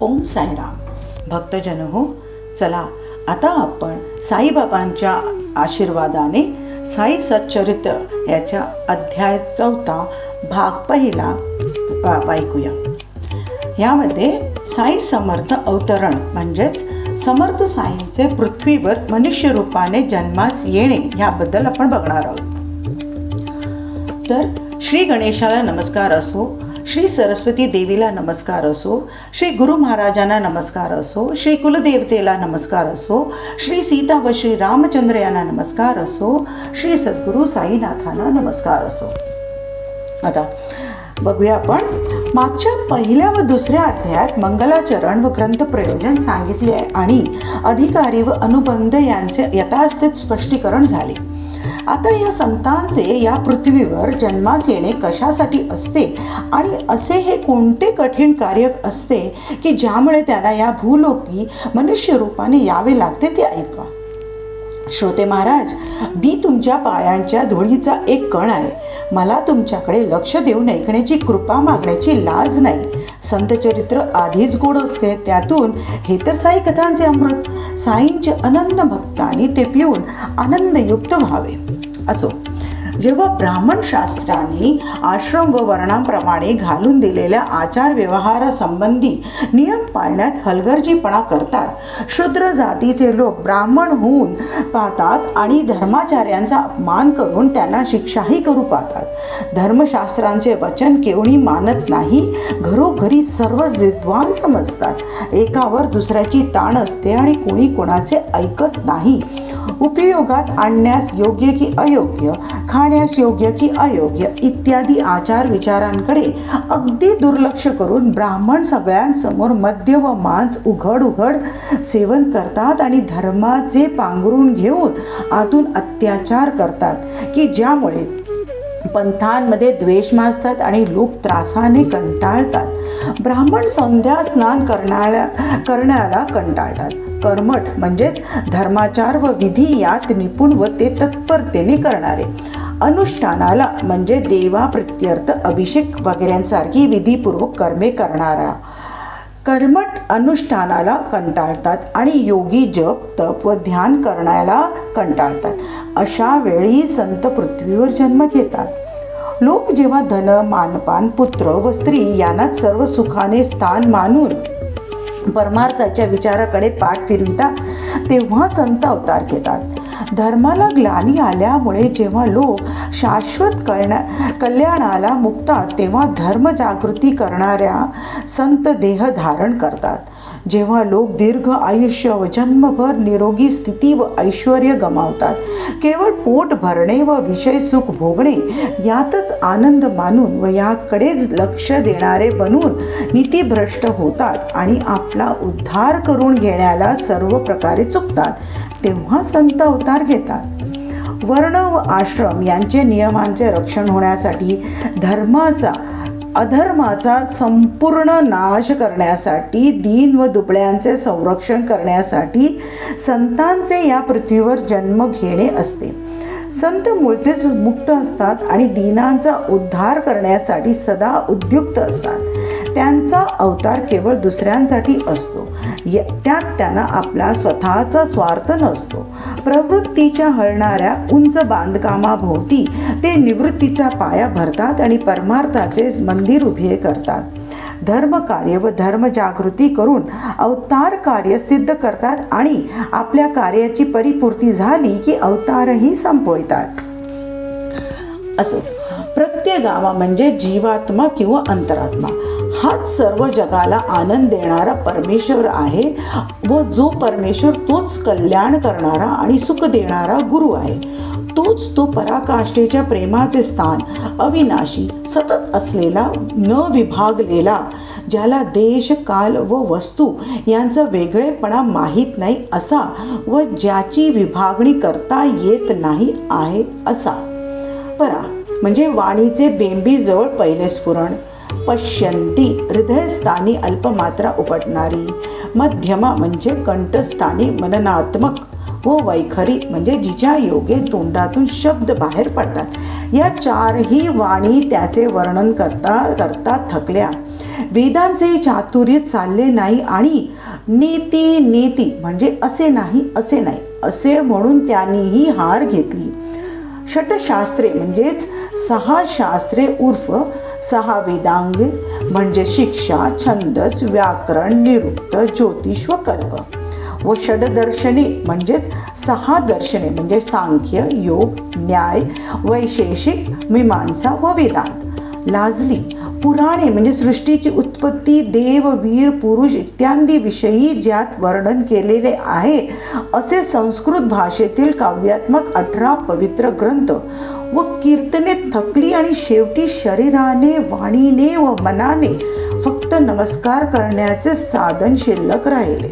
ओम साईराम. भक्तजन हो, चला आता आपण साईबाबांच्या आशीर्वादाने साई सच्चरित्र याच्या अध्याय 4 भाग 1 ऐकूया. यामध्ये साई समर्थ अवतरण म्हणजेच समर्थ साईंचे पृथ्वीवर मनुष्य रूपाने जन्मास येणे याबद्दल आपण बघणार आहोत. तर श्री गणेशाला नमस्कार असो, श्री सरस्वती देवीला नमस्कार असो, श्री गुरु महाराजांना नमस्कार असो, श्री कुलदेवतेला नमस्कार असो, श्री सीता व श्री रामचंद्र यांना नमस्कार असो, श्री सद्गुरु साईनाथांना नमस्कार असो. आता बघूया आपण मागच्या पहिल्या व दुसऱ्या अध्यायात मंगलाचरण व ग्रंथ प्रयोजन सांगितले आहे आणि अधिकारी व अनुबंध यांचे यथास्थित स्पष्टीकरण झाले. आता या संतांचे या पृथ्वीवर जन्मास येणे कशासाठी असते आणि असे हे कोणते कठीण कार्य असते की ज्यामुळे त्यांना या भूलोकी मनुष्य रूपाने यावे लागते ते ऐका. श्रोते महाराज, मी तुमच्या पायांच्या धुळीचा एक कण आहे. मला तुमच्याकडे लक्ष देऊन ऐकण्याची कृपा मागण्याची लाज नाही. संतचरित्र आधीच गोड असते, त्यातून हे तर साई कथांचे अमृत. साईंचे अनन्य भक्तांनी ते पिऊन आनंदयुक्त व्हावे. असो, जेव्हा ब्राह्मण शास्त्रांनी आश्रम व वर्णांप्रमाणे घालून दिलेल्या आचार व्यवहारासंबंधी नियम पाळण्यात हलगर्जीपणा करतात, शूद्र जातीचे लोक ब्राह्मण होऊन पाहतात आणि धर्माचार्यांचा अपमान करून त्यांना शिक्षाही करू पाहतात. धर्मशास्त्रांचे वचन केवणी मानत नाही, घरोघरी सर्वच विद्वान समजतात. एकावर दुसऱ्याची ताण असते आणि कोणी कोणाचे ऐकत नाही. उपयोगात आणण्यास योग्य की अयोग्य, खाण्यास योग्य की अयोग्य इत्यादी आचार विचारांकडे अगदी दुर्लक्ष करून ब्राह्मण सगळ्यांसमोर मद्य व मांस उघड सेवन करतात आणि धर्माचे पांघरून घेऊन आतून अत्याचार करतात की ज्यामुळे पंथांमध्ये द्वेष माजतात आणि लोक त्रासाने कंटाळतात. ब्राह्मण संध्या स्नान करण्याला कंटाळतात. कर्मठ म्हणजेच धर्माचार व विधी यात निपुण व ते तत्परतेने करणारे. अनुष्ठानाला म्हणजे देवाप्रित्यर्थ अभिषेक वगैरेंसारखी विधीपूर्वक कर्मे करणारा. कर्मठ अनुष्ठानाला कंटाळतात आणि योगी जप तप व ध्यान करण्याला कंटाळतात. अशा वेळी संत पृथ्वीवर जन्म घेतात. लोक जेव्हा धन मानपान पुत्र व स्त्री यांनाच सर्व सुखाने स्थान मानून परमार्थाच्या विचाराकडे पाठ फिरवितात, तेव्हा संत अवतार घेतात. धर्माला ग्लानी आल्यामुळे जेव्हा लोक शाश्वत कल्याणाला मुक्तात, तेव्हा धर्मजागृती करणाऱ्या संत देह धारण करतात. जेव्हा लोक दीर्घ आयुष्य व जन्मभर निरोगी स्थिती व ऐश्वर्य गमावतात, केवळ पोट भरणे व विषय सुख भोगणे यातच आनंद मानून व याकडेच लक्ष देणारे बनून नीतिभ्रष्ट होतात आणि आपला उद्धार करून घेण्याला सर्व प्रकारे चुकतात, तेव्हा संत अवतार घेतात. वर्ण व आश्रम यांचे नियमांचे रक्षण होण्यासाठी, अधर्माचा संपूर्ण नाश करण्यासाठी, दीन व दुबळ्यांचे संरक्षण करण्यासाठी संतांचे या पृथ्वीवर जन्म घेणे असते. संत मूळचेच मुक्त असतात आणि दीनांचा उद्धार करण्यासाठी सदा उद्युक्त असतात. त्यांचा अवतार केवळ दुसऱ्यांसाठी असतो. त्यात त्यांना आपला स्वतःचा स्वार्थ नसतो. प्रवृत्तीच्या हलणाऱ्या उंच बांधकामाभोवती ते निवृत्तीचा पाया भरतात आणि परमार्थाचे मंदिर उभे करतात. धर्मकार्य व धर्मजागृती करून अवतार कार्य सिद्ध करतात आणि आपल्या कार्याची परिपूर्ती झाली की अवतारही संपवितात. असो, प्रत्येगावा म्हणजे जीवात्मा किंवा अंतरात्मा हाच सर्व जगाला आनंद देणारा परमेश्वर आहे व जो परमेश्वर तोच कल्याण करणारा आणि सुख देणारा गुरु आहे. तोच तो पराकाष्ठेच्या प्रेमाचे स्थान, अविनाशी सतत असलेला, न विभागलेला, ज्याला देश काल व वस्तू यांचा वेगळेपणा माहीत नाही असा व ज्याची विभागणी करता येत नाही आहे असा. परा म्हणजे वाणीचे बेंबीजवळ पहिले स्फुरण. पश्यंती हृदयस्थानी अल्पमात्रा उपटणारी. मध्यमा म्हणजे कंठस्थानी मननात्मक व वैखरी म्हणजे जिच्या योगे तोंडातून शब्द बाहेर पडतात, या चारही वाणी त्याचे वर्णन करता करता थकल्या. वेदांचे चातुर्य चालले नाही आणि नीती नीती म्हणजे असे नाही असे म्हणून त्यांनीही हार घेतली. षटशास्त्रे म्हणजेच 6 शास्त्रे उर्फ 6 वेदांगे म्हणजे शिक्षा, छंदस, व्याकरण, निरुक्त, ज्योतिष व कल्प, व षडदर्शने म्हणजेच 6 दर्शने म्हणजे सांख्य, योग, न्याय, वैशेषिक, मीमांसा व वेदांत लाजली. पुराणे म्हणजे सृष्टीची उत्पत्ती, देव, वीर, पुरुष इत्यादी विषयी ज्यात वर्णन केलेले आहे असे संस्कृत भाषेतील काव्यात्मक 18 पवित्र ग्रंथ व कीर्तने थकली आणि शेवटी शरीराने, वाणीने व मनाने फक्त नमस्कार करण्याचे साधन शिल्लक राहिले.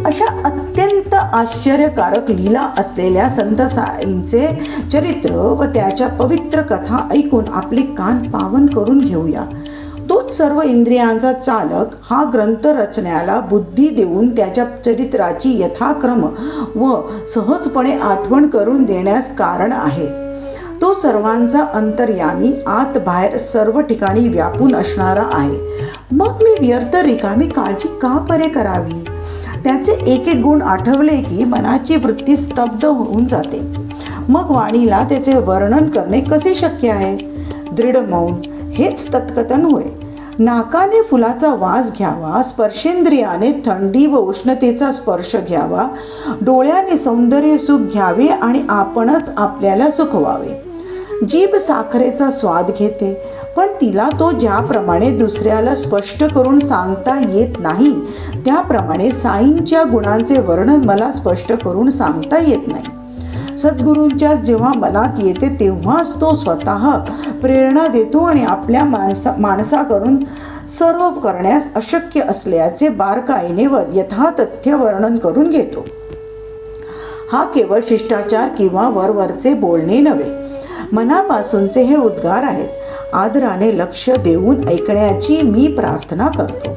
अशा अत्यंत आश्चर्यकारक लीला असलेल्या संत साईंचे चरित्र व त्याच्या पवित्र कथा ऐकून आपले कान पावन करून घेऊया. तोच सर्व इंद्रियांचा चालक हा ग्रंथ रचण्याला बुद्धी देऊन त्याच्या चरित्राची यथाक्रम व सहजपणे आठवण करून देण्यास कारण आहे. तो सर्वांचा अंतर्यामी, आत बाहेर सर्व ठिकाणी व्यापून असणारा आहे. मग मी व्यर्थ रिकामी काळजी का परे करावी? त्याचे एक एक गुण आठवले की मनाची वृत्ती स्तब्ध होऊन जाते. मग वाणीला त्याचे वर्णन करणे कसे शक्य आहे? दृढ मौन हेच तत्कथन होय. नाकाने फुलाचा वास घ्यावा, स्पर्शेंद्रियाने थंडी व उष्णतेचा स्पर्श घ्यावा, डोळ्याने सौंदर्य सुख घ्यावे आणि आपणच आपल्याला सुखवावे. जीभ साखरेचा स्वाद घेते, पण तिला तो ज्याप्रमाणे दुसऱ्याला स्पष्ट करून सांगता येत नाही, त्याप्रमाणे साईंच्या गुणांचे वर्णन मला स्पष्ट करून सांगता येत नाही. सद्गुरूंच्या जेव्हा मनात येते तेव्हाच तो स्वतः प्रेरणा देतो आणि आपल्या माणसाकरून सर्व करण्यास अशक्य असल्याचे बारकाईने व यथातथ्य वर्णन करून घेतो. हा केवळ शिष्टाचार किंवा वरवरचे बोलणे नव्हे, मनापासूनचे हे उद्गार आहेत. आदराने लक्ष देऊन ऐकण्याची मी प्रार्थना करतो.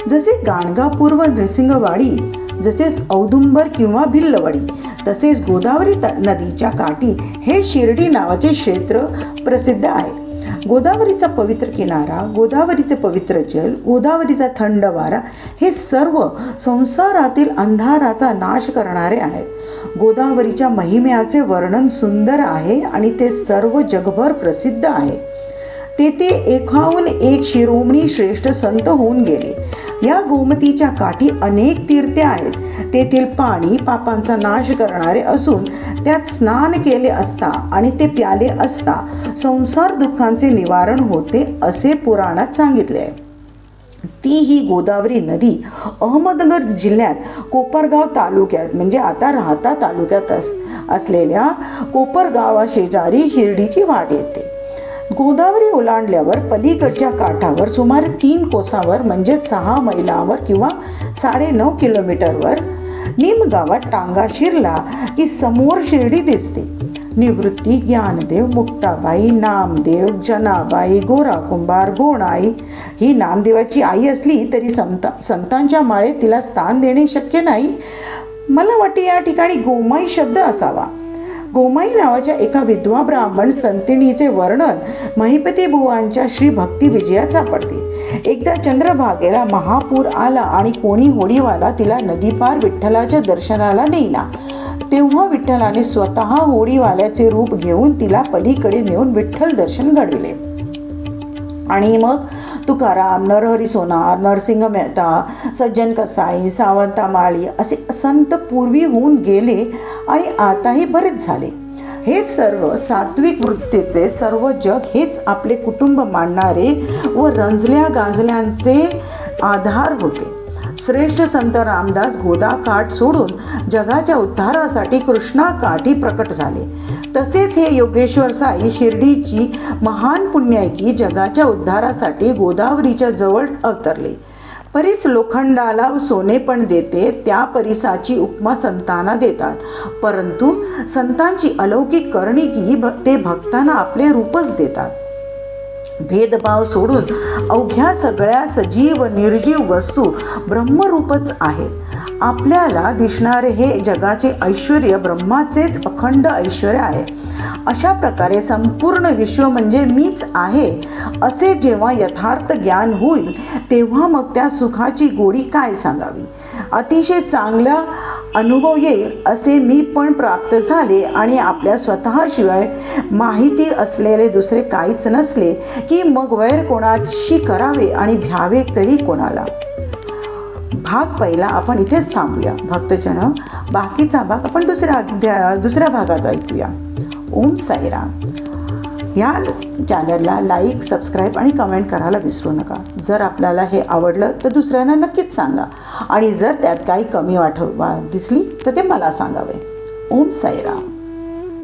जसे गाणगापूर व नृसिंहवाडी, जसे औदुंबर किंवा भिल्लवाडी, तसेच गोदावरी नदीच्या काठी हे शिर्डी नावाचे क्षेत्र प्रसिद्ध आहे. गोदावरीचा पवित्र किनारा, गोदावरीचे पवित्र जल, गोदावरीचा थंड वारा हे सर्व संसारातील अंधाराचा नाश करणारे आहेत. गोदावरीच्या महिम्याचे वर्णन सुंदर आहे आणि ते सर्व जगभर प्रसिद्ध आहे. तेथे एकाहून एक शिरोमणी श्रेष्ठ संत होऊन गेले. या गोमतीच्या काठी अनेक तीर्थे आहेत. तेथील पाणी पापांचा नाश करणारे असून त्यात स्नान केले असता आणि ते प्याले असता संसार दुःखांचे निवारण होते असे पुराणात सांगितले आहे. ती ही गोदावरी नदी अहमदनगर जिल्ह्यात कोपरगाव तालुक्यात म्हणजे आता राहता तालुक्यात असलेल्या कोपरगावा शेजारी शिर्डीची वाट येते. गोदावरी ओलांडल्यावर पलीकडच्या काठावर सुमारे 3 कोसावर म्हणजे 6 मैलावर किंवा 9.5 किलोमीटरवर निमगावात टांगा शिरला की समोर शिर्डी दिसते. निवृत्ती, ज्ञानदेव, मुक्ताबाई, नामदेव, जनाबाई, गोरा कुंभार, गोणाई ही नामदेवाची आई असली तरी संतांच्या माळेत तिला स्थान देणे शक्य नाही. मला वाटते या ठिकाणी गोमाई शब्द असावा. गोमाई नावाच्या एका विधवा ब्राह्मण संतिणीचे वर्णन महिपती बुवांच्या श्री भक्ती विजयात सापडते. एकदा चंद्रभागेला महापूर आला आणि कोणी होडीवाला तिला नदीपार विठ्ठलाच्या दर्शनाला नेला. तेव्हा विठ्ठलाने स्वतः होडीवाल्याचे रूप घेऊन तिला पलीकडे नेऊन विठ्ठल दर्शन घडविले. आणि मग तुकाराम, नरहरी सोनार, नरसिंह मेहता, सज्जन कसाई, सावंता माळी असे संत पूर्वी होऊन गेले आणि आताही बरेच झाले. हे सर्व सात्विक वृत्तीचे सर्व जग हेच आपले कुटुंब मानणारे व रंजल्या गाजल्यांचे आधार होते. श्रेष्ठ संत रामदास गोदाकाठ सोडून जगाच्या उद्धारासाठी कृष्णाकाठी प्रकट झाले. तसेच हे योगेश्वर साई शिर्डीची महान पुण्याईकी जगाच्या उद्धारासाठी गोदावरीच्या जवळ अवतरले. परीस लोखंडाला सोने पण देते त्या परीसाची उपमा संतांना देतात. परंतु संतांची अलौकिक करणी की ते भक्तांना आपले रूपच देतात. भेदभाव सोडून अवघ्या सगळ्या सजीव निर्जीव वस्तू ब्रह्मरूपच आहेत. आपल्याला दिसणारे हे जगाचे ऐश्वर्य ब्रह्माचेच अखंड ऐश्वर्य आहे. अशा प्रकारे संपूर्ण विश्व म्हणजे मीच आहे असे जेव्हा यथार्थ ज्ञान होईल तेव्हा मग त्या सुखाची गोडी काय सांगावी. अतिशय चांगला अनुभव येईल असे मी पण प्राप्त झाले आणि आपल्या स्वतःशिवाय माहिती असलेले दुसरे काहीच नसले की मग वैर कोणाशी करावे आणि भ्यावे तरी कोणाला. भाग पहिला आपण इथेच थांबूया भक्तजन. बाकीचा भाग आपण दुसऱ्या भागात ऐकूया. ओम साईराम. या चॅनलला लाईक, सबस्क्राईब आणि कमेंट करायला विसरू नका. जर आपल्याला हे आवडलं तर दुसऱ्यांना नक्कीच सांगा आणि जर त्यात काही कमी दिसली तर ते मला सांगावे. ओम साईराम.